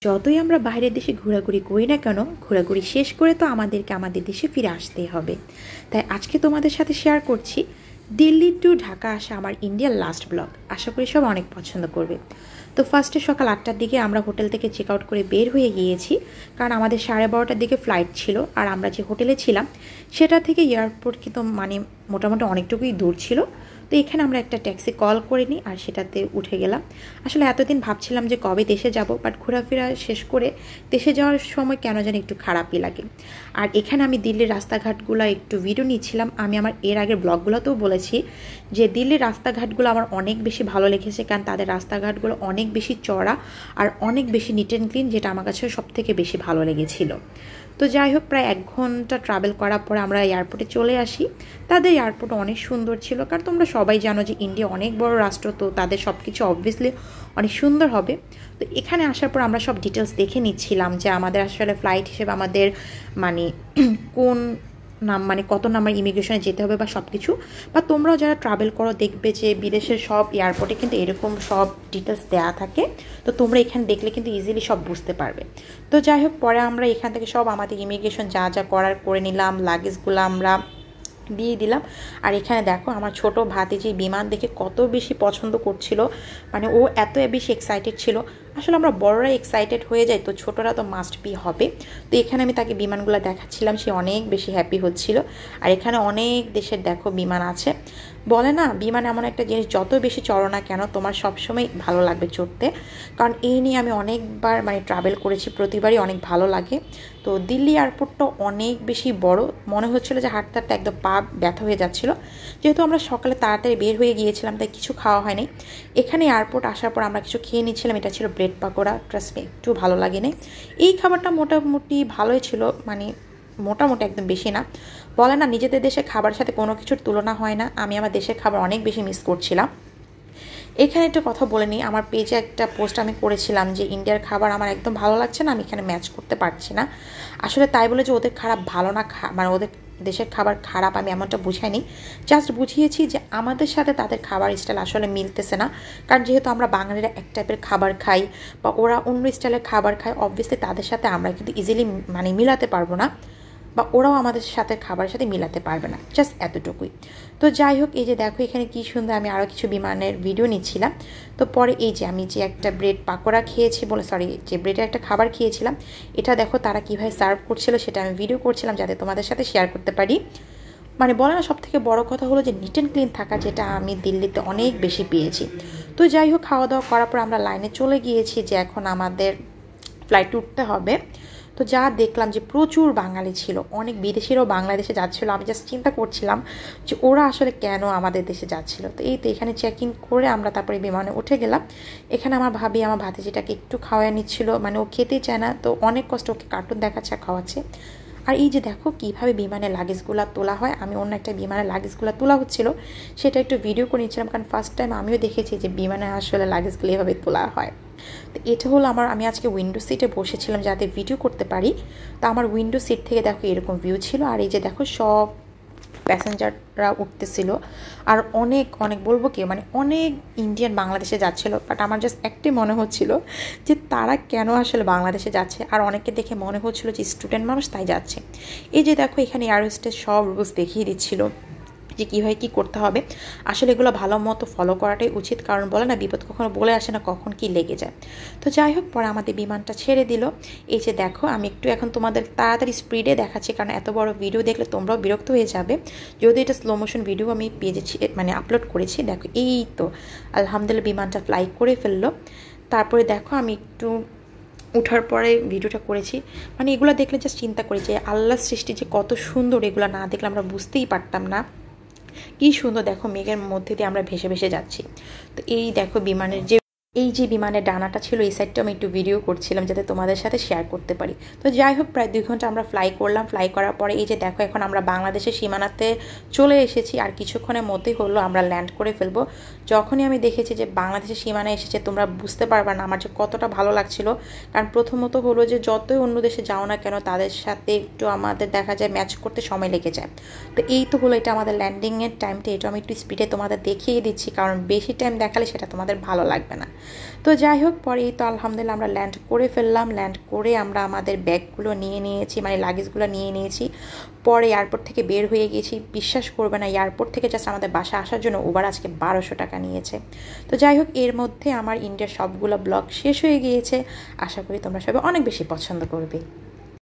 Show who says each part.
Speaker 1: যতই আমরা বাইরের দেশে ঘোরাঘুরি করি না কেন, ঘোরাঘুরি শেষ করে তো আমাদেরকে আমাদের দেশে ফিরে আসতেই হবে। তাই আজকে তোমাদের সাথে শেয়ার করছি দিল্লি টু ঢাকা আসা আমার ইন্ডিয়ার লাস্ট ব্লগ। আশা করি সব অনেক পছন্দ করবে। তো ফার্স্টে সকাল 8টার দিকে আমরা হোটেল থেকে চেক আউট করে বের হয়ে গিয়েছি, কারণ আমাদের 12:30টার দিকে ফ্লাইট ছিল। আর আমরা যে হোটেলে ছিলাম সেটা থেকে এয়ারপোর্ট কিন্তু মোটামুটি অনেকটুকুই দূর ছিল। তো এখানে আমরা একটা ট্যাক্সি কল করে নিই আর সেটাতে উঠে গেলাম। আসলে এতদিন ভাবছিলাম যে কবে দেশে যাব, বাট ঘোরাফেরা শেষ করে দেশে যাওয়ার সময় কেন যেন একটু খারাপই লাগে। আর এখানে আমি দিল্লির রাস্তাঘাটগুলো একটু ভিডিও নিচ্ছিলাম। আমি আমার এর আগের ব্লগগুলোতেও বলেছি যে দিল্লির রাস্তাঘাটগুলো আমার অনেক বেশি ভালো লেগেছে, কারণ তাদের রাস্তাঘাটগুলো অনেক বেশি চড়া আর অনেক বেশি নিট অ্যান্ড ক্লিন, যেটা আমার কাছে সবথেকে বেশি ভালো লেগেছিল। তো যাই হোক, প্রায় 1 ঘন্টা ট্রাভেল করার পরে আমরা এয়ারপোর্টে চলে আসি। তাদের এয়ারপোর্ট অনেক সুন্দর ছিল, কারণ তোমরা সবাই জানো যে ইন্ডিয়া অনেক বড় রাষ্ট্র, তো তাদের সব কিছু অবভিয়াসলি অনেক সুন্দর হবে। তো এখানে আসার পর আমরা সব ডিটেলস দেখে নিচ্ছিলাম যে আমাদের আসলে ফ্লাইট হিসেবে আমাদের কোন কত নাম্বার ইমিগ্রেশনে যেতে হবে বা সব কিছু। বা তোমরাও যারা ট্রাভেল করো দেখবে যে বিদেশের সব এয়ারপোর্টে কিন্তু এরকম সব ডিটেলস দেওয়া থাকে। তো তোমরা এখানে দেখলে কিন্তু ইজিলি সব বুঝতে পারবে। তো যাই হোক, পরে আমরা এখান থেকে সব আমাদের ইমিগ্রেশন যা যা করার করে নিলাম, লাগেজগুলো আমরা দিয়ে দিলাম। আর এখানে দেখো আমার ছোট ভাতিজি বিমান দেখে কত বেশি পছন্দ করছিল, ও এত বেশি এক্সাইটেড ছিল। আসলে আমরা বড়রা এক্সাইটেড হয়ে যাই, তো ছোটরা তো মাস্ট বি হবে। তো এখানে আমি তাকে বিমানগুলো দেখাচ্ছিলাম, সে অনেক বেশি হ্যাপি হচ্ছিল। আর এখানে অনেক দেশের দেখো বিমান আছে। বলে না, বিমান এমন একটা জিনিস যত বেশি চড়ো না কেন তোমার সবসময় ভালো লাগবে চড়তে, কারণ এই নিয়ে আমি অনেকবার ট্রাভেল করেছি, প্রতিবারই অনেক ভালো লাগে। তো দিল্লি এয়ারপোর্টটা অনেক বেশি বড়, মনে হচ্ছিলো যে হাঁটতে হাঁটতে একদম পা ব্যথা হয়ে যাচ্ছিলো। যেহেতু আমরা সকালে তাড়াতাড়ি বের হয়ে গিয়েছিলাম তাই কিছু খাওয়া হয়নি। এখানে এয়ারপোর্ট আসার পর আমরা কিছু খেয়ে নিচ্ছিলাম, এটা ছিল ব্রেড পাকোড়া। ট্রাস্ট মি, একটু ভালো লাগেনি। এই খাবারটা মোটামুটি ভালোই ছিল, মোটামুটি একদম বেশি না। বলে না, নিজেদের দেশের খাবারের সাথে কোনো কিছুর তুলনা হয় না। আমি আমার দেশের খাবার অনেক বেশি মিস করছিলাম। এখানে একটা কথা বলে নিই, আমার পেজে একটা পোস্ট আমি করেছিলাম যে ইন্ডিয়ার খাবার আমার একদম ভালো লাগছে না, আমি এখানে ম্যাচ করতে পারছি না। আসলে তাই বলে যে ওদের খারাপ ভালো না, ওদের দেশের খাবার খারাপ আমি এমনটা বুঝাইনি। জাস্ট বুঝিয়েছি যে আমাদের সাথে তাদের খাবার স্টাইল আসলে মিলতেছে না। কারণ যেহেতু আমরা বাঙালিরা এক টাইপের খাবার খাই বা ওরা অন্য স্টাইলের খাবার খায়, অবভিয়াসলি তাদের সাথে আমরা কিন্তু ইজিলি মিলাতে পারবো না, বা ওরাও আমাদের সাথে খাবারের সাথে মিলাতে পারবে না। জাস্ট এতটুকুই। তো যাই হোক, এই যে দেখো এখানে কি সুন্দর, আমি আরও কিছু বিমানের ভিডিও নিচ্ছিলাম। তো পরে এই যে আমি যে একটা ব্রেড পাকোড়া খেয়েছি যে ব্রেডের একটা খাবার খেয়েছিলাম, এটা দেখো তারা কীভাবে সার্ভ করছিল সেটা আমি ভিডিও করছিলাম যাতে তোমাদের সাথে শেয়ার করতে পারি। বলে না, সব থেকে বড়ো কথা হলো যে নিট অ্যান্ড ক্লিন থাকা, যেটা আমি দিল্লিতে অনেক বেশি পেয়েছি। তো যাই হোক, খাওয়া দাওয়া করার পর আমরা লাইনে চলে গিয়েছি যে এখন আমাদের ফ্লাইট উঠতে হবে। তো যা দেখলাম যে প্রচুর বাঙালি ছিল, অনেক বিদেশিরাও বাংলাদেশে যাচ্ছিলো। আমি জাস্ট চিন্তা করছিলাম যে ওরা আসলে কেন আমাদের দেশে যাচ্ছিলো। তো এই তো এখানে চেক ইন করে আমরা তারপরে বিমানে উঠে গেলাম। এখানে আমার ভাবি আমার ভাতিজিটাকে একটু খাওয়াই নিচ্ছিল, ও খেতেই চায় না, তো অনেক কষ্ট ওকে কার্টুন দেখাচ্ছে আর খাওয়াচ্ছে। আর এই যে দেখো কীভাবে বিমানের লাগেজগুলো তোলা হয়, আমি অন্য একটা বিমানের লাগেজগুলো তোলা হচ্ছিলো সেটা একটু ভিডিও করে নিচ্ছিলাম, কারণ ফার্স্ট টাইম আমিও দেখেছি যে বিমানে আসলে লাগেজগুলো এভাবে তোলা হয়। তো এটা হলো আমি আজকে উইন্ডো সিটে বসেছিলাম যাতে ভিডিও করতে পারি। তো আমার উইন্ডো সিট থেকে দেখো এরকম ভিউ ছিল। আর এই যে দেখো সব প্যাসেঞ্জাররা উঠতেছিল, আর অনেক অনেক বলবো কি অনেক ইন্ডিয়ান বাংলাদেশে যাচ্ছিল। বাট আমার জাস্ট একটাই মনে হচ্ছিল যে তারা কেন আসলে বাংলাদেশে যাচ্ছে, আর অনেকে দেখে মনে হচ্ছিল যে স্টুডেন্ট মানুষ তাই যাচ্ছে। এই যে দেখো এখানে এয়ার হোস্টেস সব রুলস দেখিয়ে দিচ্ছিল যে কীভাবে কী করতে হবে। আসলে এগুলো ভালো মতো ফলো করাটাই উচিত, কারণ বলে না বিপদ কখনো বলে আসে না কখন কি লেগে যায়। তো যাই হোক, পরে আমাদের বিমানটা ছেড়ে দিল। এই যে দেখো আমি একটু এখন তোমাদের তাড়াতাড়ি স্পিডে দেখাচ্ছি, কারণ এত বড় ভিডিও দেখলে তোমরাও বিরক্ত হয়ে যাবে। যদি এটা স্লো মোশন ভিডিও আমি পেজে আপলোড করেছি। দেখো এই তো আলহামদুলিল্লাহ বিমানটা ফ্লাই করে ফেললো। তারপরে দেখো আমি একটু উঠার পরে ভিডিওটা করেছি। এগুলো দেখলে জাস্ট চিন্তা করি যে আল্লাহর সৃষ্টি যে কত সুন্দর, এগুলো না দেখলে আমরা বুঝতেই পারতাম না। কি সুন্দর দেখো, মেঘের মধ্যে দিয়ে আমরা ভেসে ভেসে যাচ্ছি। তো এই দেখো বিমানের ডানাটা ছিল এই সাইডটা আমি একটু ভিডিও করছিলাম যাতে তোমাদের সাথে শেয়ার করতে পারি। তো যাই হোক, প্রায় 2 ঘন্টা আমরা ফ্লাই করলাম। ফ্লাই করার পরে এই যে দেখো এখন আমরা বাংলাদেশের সীমানাতে চলে এসেছি, আর কিছুক্ষণের মধ্যেই হলো আমরা ল্যান্ড করে ফেলবো। যখনই আমি দেখেছি যে বাংলাদেশের সীমানায় এসেছে, তোমরা বুঝতে পারবে না আমার যে কতটা ভালো লাগছিল। কারণ প্রথমত হলো যে যতই অন্য দেশে যাও না কেন তাদের সাথে একটু আমাদের দেখা যায় ম্যাচ করতে সময় লেগে যায়। তো এই তো হলো এটা আমাদের ল্যান্ডিংয়ের টাইমটা, এটা আমি একটু স্পিডে তোমাদের দেখিয়ে দিচ্ছি, কারণ বেশি টাইম দেখালে সেটা তোমাদের ভালো লাগবে না। তো যাই হোক, পরেই তো আলহামদুলিল্লাহ আমরা ল্যান্ড করে ফেললাম। ল্যান্ড করে আমরা আমাদের ব্যাগগুলো নিয়ে নিয়েছি, মানে লাগেজগুলো নিয়ে নিয়েছি। পরে এয়ারপোর্ট থেকে বের হয়ে গেছি। বিশ্বাস করবে না, এয়ারপোর্ট থেকে জাস্ট আমাদের বাসা আসার জন্য উবার আজকে 1200 টাকা নিয়েছে। তো যাই হোক, এর মধ্যে আমার ইন্ডিয়ার সবগুলো ব্লগ শেষ হয়ে গিয়েছে। আশা করি তোমরা সবাই অনেক বেশি পছন্দ করবে।